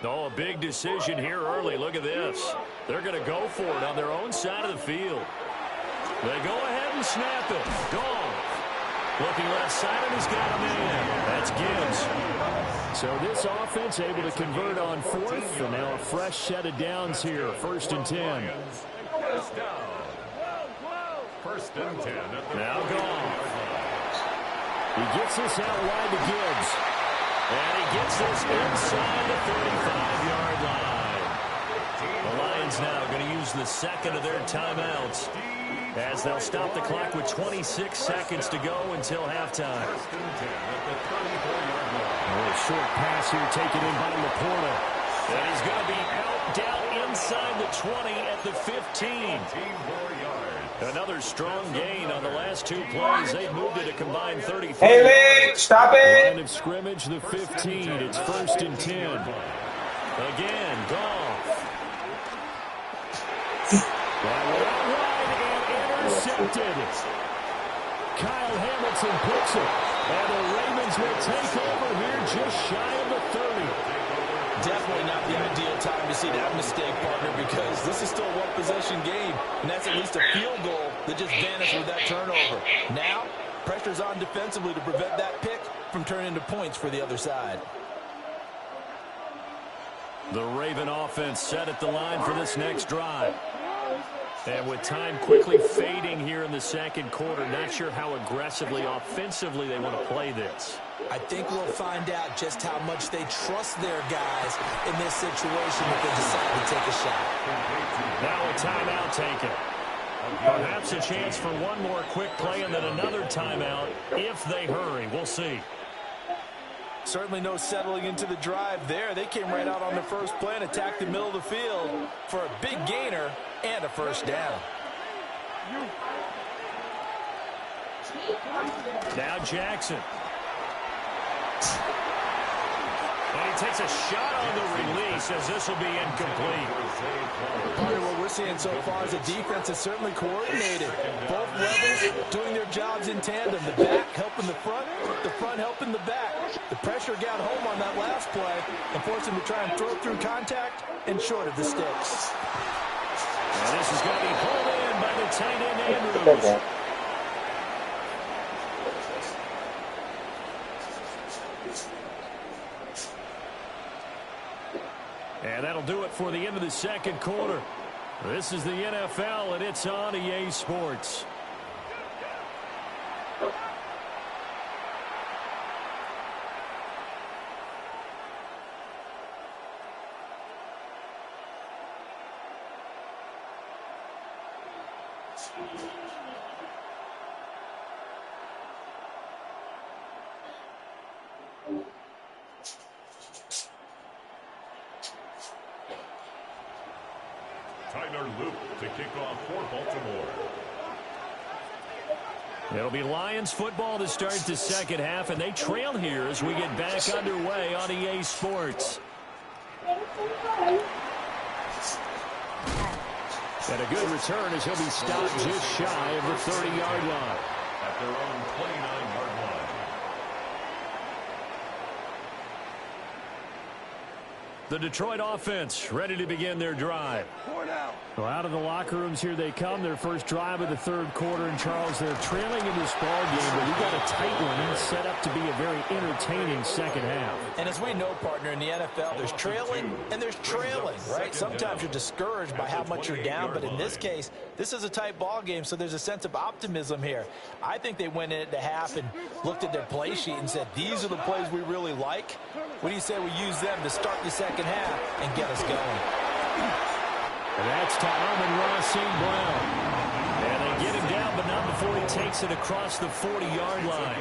Oh, a big decision here early. Look at this. They're going to go for it on their own side of the field. They go ahead and snap it. Gone. Looking left side, and he's got a man. That's Gibbs. So this offense able to convert on 4th, and now a fresh set of downs here. 1st and 10. First down. 1st and 10. Now gone. He gets this out wide to Gibbs. And he gets this inside the 35-yard line. The Lions now going to use the second of their timeouts as they'll stop the clock with 26 seconds to go until halftime. 1st and 10 at the 34-yard line. A short pass here taken in by Laporta. And he's going to be out down inside the 20 at the 15. 15 more yards. Another strong gain on the last 2 plays. They've moved it a combined 34. Hey, Lee, stop it. Line of scrimmage, the 15. It's 1st and 10. Again, Goff. That went out wide and intercepted. Kyle Hamilton puts it. And the Ravens will take over here just shy of the 30. definitely not the ideal time to see that mistake, partner, because this is still a one-possession game, and that's at least a field goal that just vanished with that turnover. Now, pressure's on defensively to prevent that pick from turning into points for the other side. The Raven offense set at the line for this next drive. And with time quickly fading here in the second quarter, not sure how aggressively, offensively they want to play this. I think we'll find out just how much they trust their guys in this situation if they decide to take a shot. Now a timeout taken. Perhaps a chance for one more quick play and then another timeout if they hurry. We'll see. Certainly no settling into the drive there. They came right out on the first play and attacked the middle of the field for a big gainer and a first down. Now Jackson. And he takes a shot on the release as this will be incomplete. Part of what we're seeing so far is the defense is certainly coordinated. Both levels doing their jobs in tandem. The back helping the front helping the back. The pressure got home on that last play and forced him to try and throw through contact and short of the sticks. And this is going to be pulled in by the tight end Andrews. And that'll do it for the end of the second quarter. This is the NFL, and it's on EA Sports. Tyler Luke to kick off for Baltimore. It'll be Lions football to start the second half, and they trail here as we get back underway on EA Sports. And a good return as he'll be stopped just shy of the 30-yard line. At their own 29-yard line. The Detroit offense ready to begin their drive. Well, out of the locker rooms here they come. Their first drive of the third quarter. And, Charles, they're trailing in this ball game, but we've got a tight one set up to be a very entertaining second half. And as we know, partner, in the NFL, there's trailing and there's trailing, right? Sometimes you're discouraged by how much you're down, but in this case, this is a tight ball game, so there's a sense of optimism here. I think they went into half and looked at their play sheet and said, these are the plays we really like. What do you say we use them to start the second half and get us going? And that's to Amon-Ra St. Brown. And they get him down, but not before he takes it across the 40-yard line.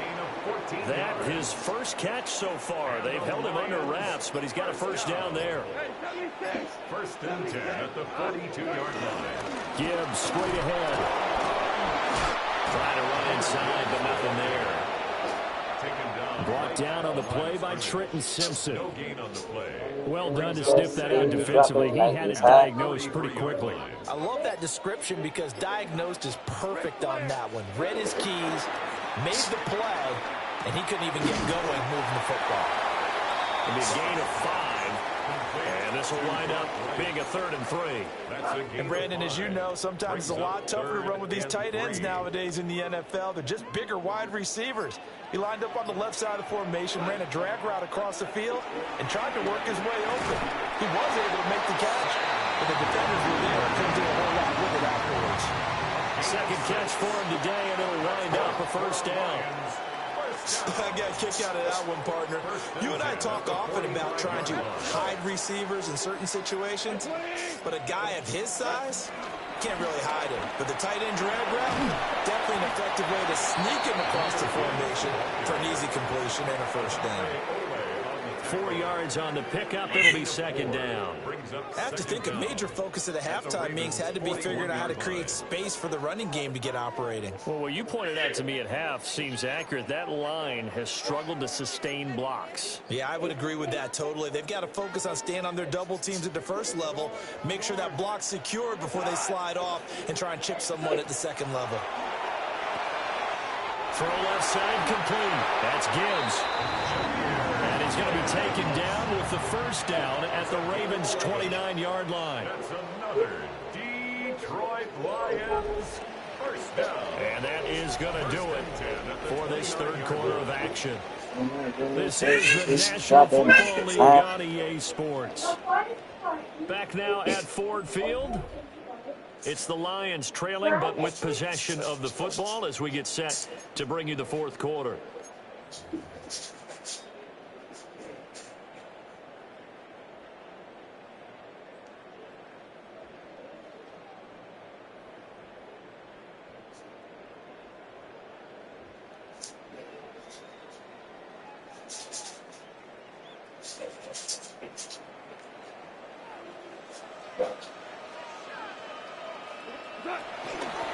That his first catch so far. They've held him under wraps, but he's got a first down there. First and 10 at the 42-yard line. Gibbs straight ahead. Trying to run inside, but nothing there. Brought down on the play by Trenton Simpson. No gain on the play. Well done to sniff that out defensively. He had it diagnosed pretty quickly. I love that description because diagnosed is perfect on that one. Read his keys, made the play, and he couldn't even get going moving the football. It'll be a gain of 5. And this will wind up being a 3rd and 3. And Brandon, as you know, sometimes it's a lot tougher to run with these tight ends nowadays in the NFL. They're just bigger wide receivers. He lined up on the left side of the formation, ran a drag route across the field, and tried to work his way open. He was able to make the catch, but the defenders were there and couldn't do a whole lot with it afterwards. Second catch for him today, and it'll wind up a first down. I got a kick out of that one, partner. You and I talk often about trying to hide receivers in certain situations, but a guy of his size can't really hide him. But the tight end drag route, definitely an effective way to sneak him across the formation for an easy completion and a first down. 4 yards on the pickup. It'll be second down. I have to think a major focus of the halftime meetings had to be figuring out how to create space for the running game to get operating. Well, what you pointed out to me at half seems accurate. That line has struggled to sustain blocks. Yeah, I would agree with that totally. They've got to focus on staying on their double teams at the first level, make sure that block's secured before they slide off and try and chip someone at the second level. Throw left side complete. That's Gibbs. And he's going to be taken down with the first down at the Ravens' 29-yard line. That's another Detroit Lions first down. And that is going to do it for this third quarter of action. This is the National Football League on EA Sports. Back now at Ford Field. It's the Lions trailing, but with possession of the football as we get set to bring you the fourth quarter.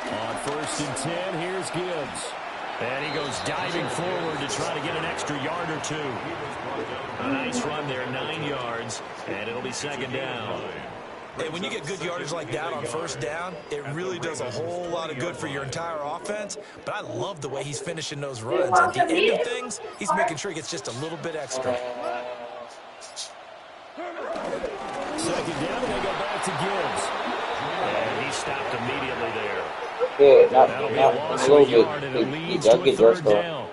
On 1st and 10, here's Gibbs. And he goes diving forward to try to get an extra yard or two. A nice run there, 9 yards, and it'll be second down. Hey, when you get good yardage like that on first down, it really does a whole lot of good for your entire offense. But I love the way he's finishing those runs. At the end of things, he's making sure he gets just a little bit extra. Second down, and they go back to Gibbs. And he stopped immediately there. Yeah, That'll be a loss of a yard, and it leads to a third down.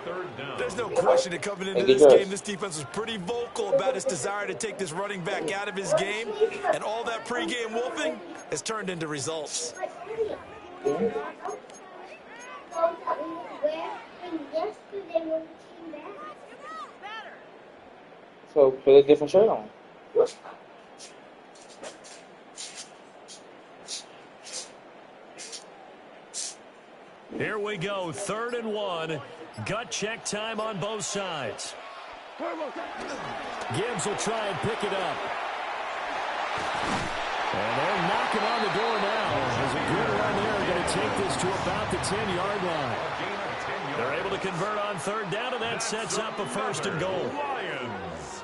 There's no question that coming into this game, this defense was pretty vocal about its desire to take this running back out of his game. And all that pregame wolfing has turned into results. So put a different shirt on. Here we go, 3rd and 1. Gut check time on both sides. Gibbs will try and pick it up. And they're knocking on the door now. There's a good run there. Going to take this to about the 10-yard line. They're able to convert on 3rd down, and that sets up a 1st and goal.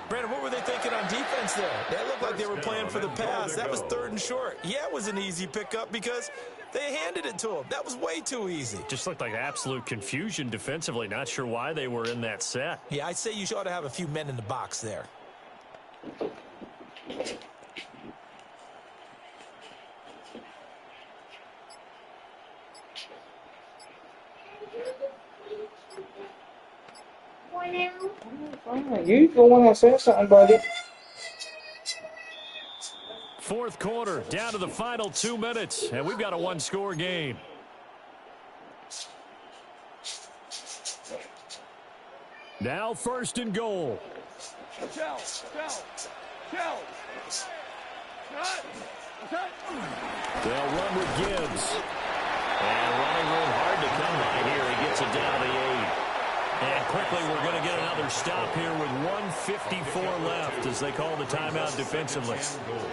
Brandon, what were they thinking on defense there? That looked like they were playing for the pass. That was 3rd and short. Yeah, it was an easy pickup because they handed it to him. That was way too easy. Just looked like absolute confusion defensively. Not sure why they were in that set. Yeah, I'd say you ought to have a few men in the box there. You the one that said something about it. 4th quarter, down to the final 2 minutes, and we've got a 1-score game. Now 1st and goal. They'll run with Gibbs. And running room hard to come by here. He gets it down to the 8. And quickly, we're going to get another stop here with 1:54 left as they call the timeout defensively.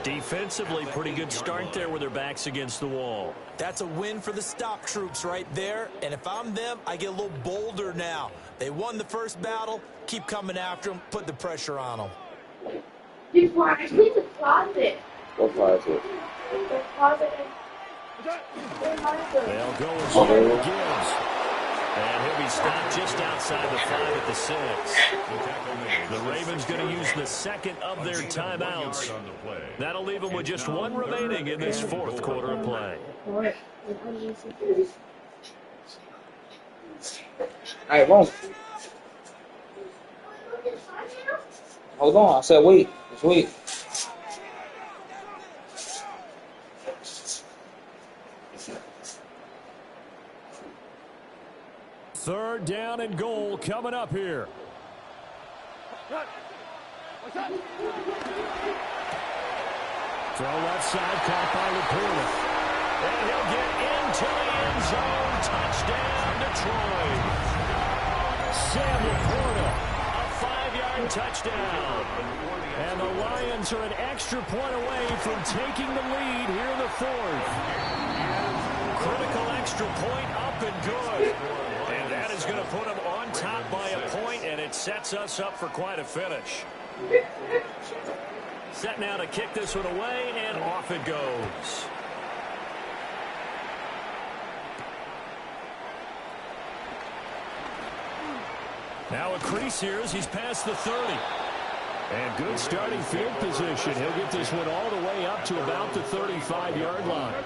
Defensively, pretty good start there with their backs against the wall. That's a win for the stop troops right there. And if I'm them, I get a little bolder now. They won the first battle. Keep coming after them. Put the pressure on them. Dude, why? I need the closet. What closet? The closet. They'll go with Gibbs. And he'll be stopped just outside the 5 at the 6. The Ravens going to use the second of their timeouts. That'll leave them with just 1 remaining in this 4th quarter of play. All right, wrong. Hold on. I said wait. Just wait. Third down and goal coming up here. Throw left side, caught by Laporta. And he'll get into the end zone. Touchdown, Detroit. Sam Laporta, a 5-yard touchdown. And the Lions are an extra point away from taking the lead here in the 4th. Critical extra point up and good. And that is going to put them on top by a point, and it sets us up for quite a finish. Set now to kick this one away, and off it goes. Now a crease here as he's past the 30. And good starting field position. He'll get this one all the way up to about the 35-yard line.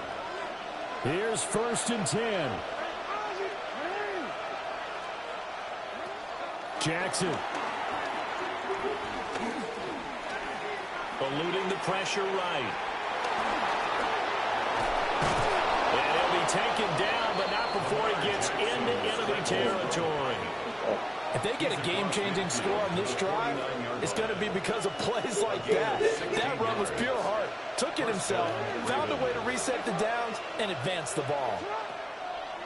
Here's 1st and 10. Jackson. Eluding the pressure right. And he'll be taken down, but not before he gets into enemy territory. If they get a game-changing score on this drive, it's going to be because of plays like that. That run was pure heart. Took it himself, found a way to reset the downs, and advance the ball.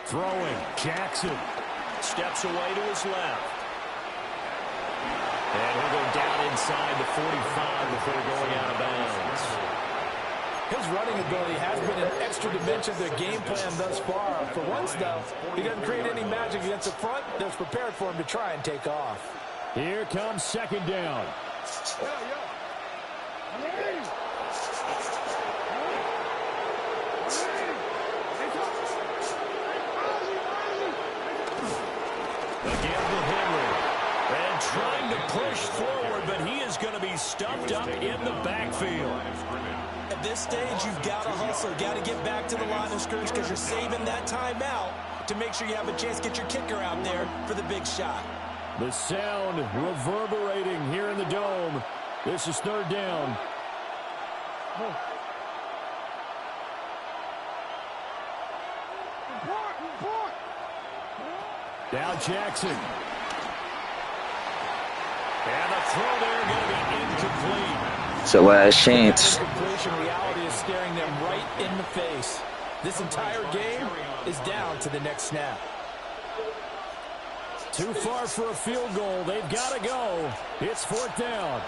Throwing, Jackson. Steps away to his left. And he'll go down inside the 45 before going out of bounds. His running ability has been an extra dimension of their game plan thus far. For once, though, he doesn't create any magic against the front that's prepared for him to try and take off. Here comes 2nd down. Again with Henry. And trying to push forward, but he is going to be stuffed up in the backfield. At this stage, you've got to hustle, got to get back to the line of scrimmage because you're saving that timeout to make sure you have a chance to get your kicker out there for the big shot. The sound reverberating here in the dome. This is 3rd down. Now Jackson. And the throw there going to be incomplete. It's the last chance. Completion reality is staring them right in the face. This entire game is down to the next snap. Too far for a field goal. They've got to go. It's 4th down.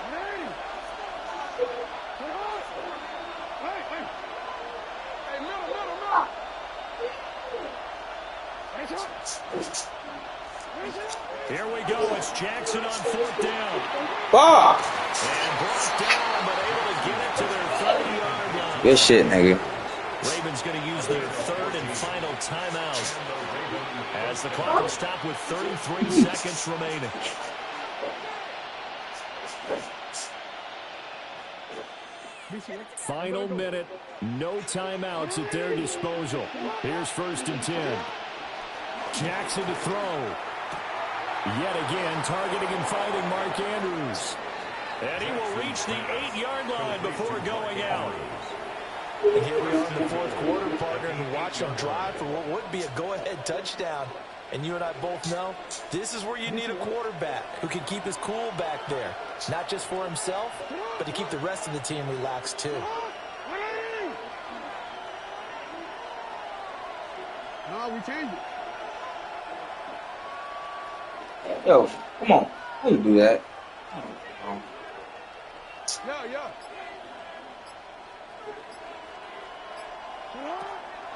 Here we go. It's Jackson on 4th down. Fuck! And brought down, but able to get it to their 30-yard line. Good shit, nigga. Ravens going to use their 3rd and final timeout as the clock will stop with 33 seconds remaining. Final minute. No timeouts at their disposal. Here's 1st and 10. Jackson to throw. Yet again, targeting and finding Mark Andrews. And he will reach the 8-yard line before going out. And here we are in the 4th quarter, partner, and watch them drive for what would be a go-ahead touchdown. And you and I both know this is where you need a quarterback who can keep his cool back there. Not just for himself, but to keep the rest of the team relaxed too. No, we changed it. Yo, come on. How you do that? Yeah.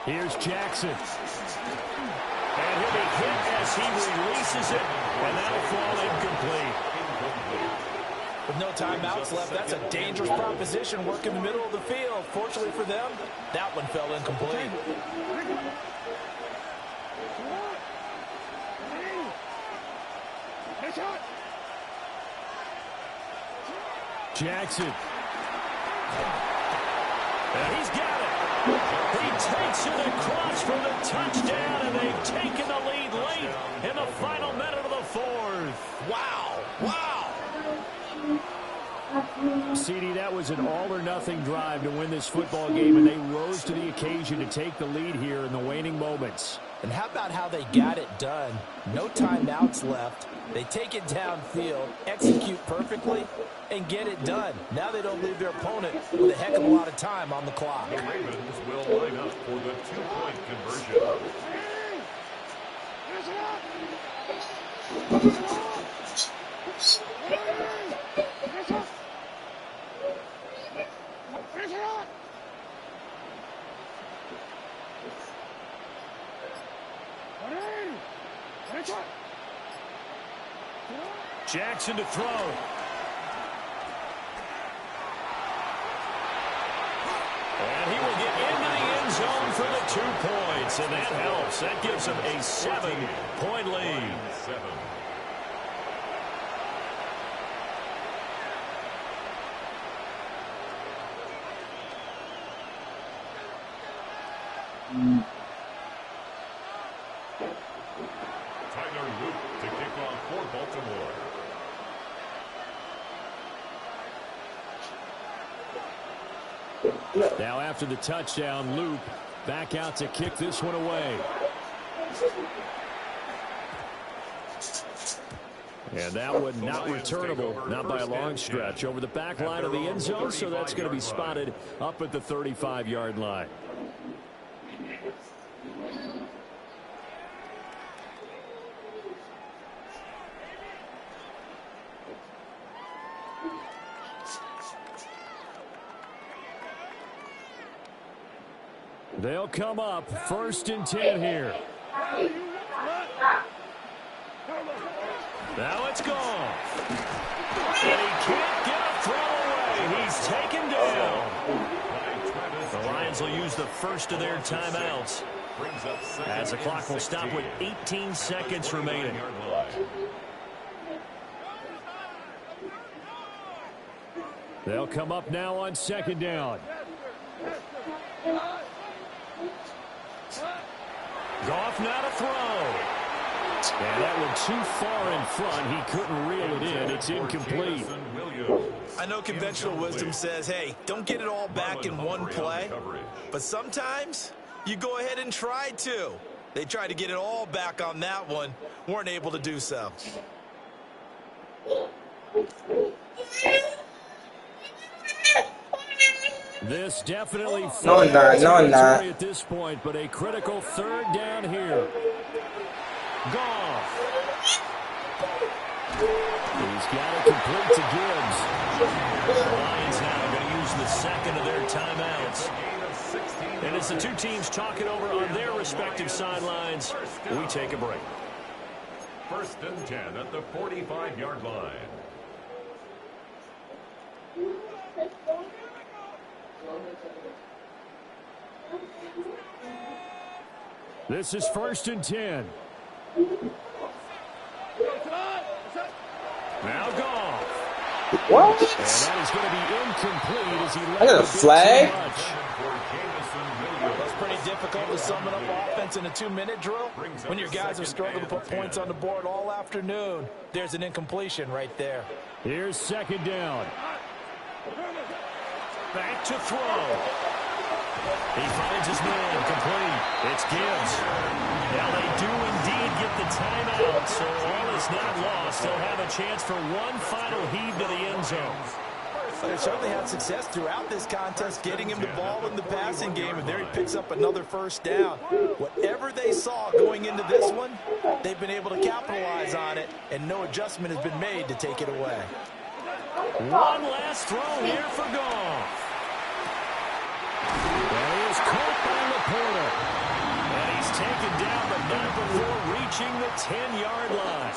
Here's Jackson. And he'll be hit as he releases it, and that'll fall incomplete. With no timeouts left, that's a dangerous proposition. Work in the middle of the field. Fortunately for them, that one fell incomplete. Jackson. And he's got it. He takes it across for the touchdown, and they've taken the lead late in the final minute of the 4th. Wow. CD, that was an all-or-nothing drive to win this football game, and they rose to the occasion to take the lead here in the waning moments. And how about how they got it done? No timeouts left. They take it downfield, execute perfectly, and get it done. Now they don't leave their opponent with a heck of a lot of time on the clock. The Ravens will line up for the 2-point conversion. Jackson to throw. And he will get into the end zone for the 2 points, and that helps. That gives him a 7-point lead. Tyler Luke to kick off for Baltimore. Now after the touchdown, Luke back out to kick this one away. And that one not returnable, not by a long stretch, over the back line of the end zone, so that's going to be spotted up at the 35-yard line. They'll come up 1st and 10 here. Now it's gone. And he can't get a throw away. He's taken down. The Lions will use the first of their timeouts, as the clock will stop with 18 seconds remaining. They'll come up now on 2nd down. Goff now to throw. And that one too far in front. He couldn't reel it in. It's incomplete. I know conventional wisdom says, hey, don't get it all back in one play. But sometimes you go ahead and try to. They tried to get it all back on that one. Weren't able to do so. This definitely No, not. At this point, but a critical 3rd down here. Goff. He's got it complete to Gibbs. The Lions now going to use the 2nd of their timeouts. And as the two teams talk it over on their respective sidelines, we take a break. 1st and 10 at the 45-yard line. This is 1st and 10. Now Goff. What? And that is going to be incomplete as he I got a flag. It's pretty difficult to sum it up offense in a 2-minute drill. When your guys have struggled to put points on the board all afternoon, there's an incompletion right there. Here's 2nd down. Back to throw. He finds his man complete. It's Gibbs. Now they do indeed get the timeout, so all is not lost. They'll have a chance for one final heave to the end zone. They certainly had success throughout this contest, getting him the ball in the passing game, and there he picks up another 1st down. Whatever they saw going into this one, they've been able to capitalize on it, and no adjustment has been made to take it away. One last throw here for Goff. And he is caught by Laporta. And he's taken down, but not before reaching the 10-yard line.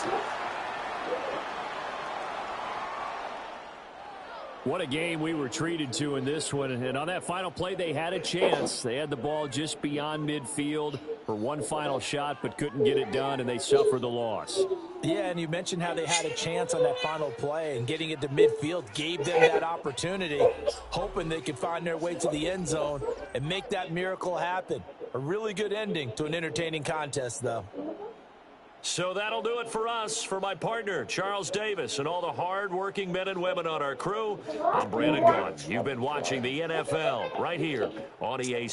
What a game we were treated to in this one. And on that final play, they had a chance. They had the ball just beyond midfield for one final shot, but couldn't get it done, and they suffered the loss. Yeah, and you mentioned how they had a chance on that final play, and getting it to midfield gave them that opportunity, hoping they could find their way to the end zone and make that miracle happen. A really good ending to an entertaining contest, though. So that'll do it for us. For my partner, Charles Davis, and all the hard-working men and women on our crew, I'm Brandon Gunn. You've been watching the NFL right here on EA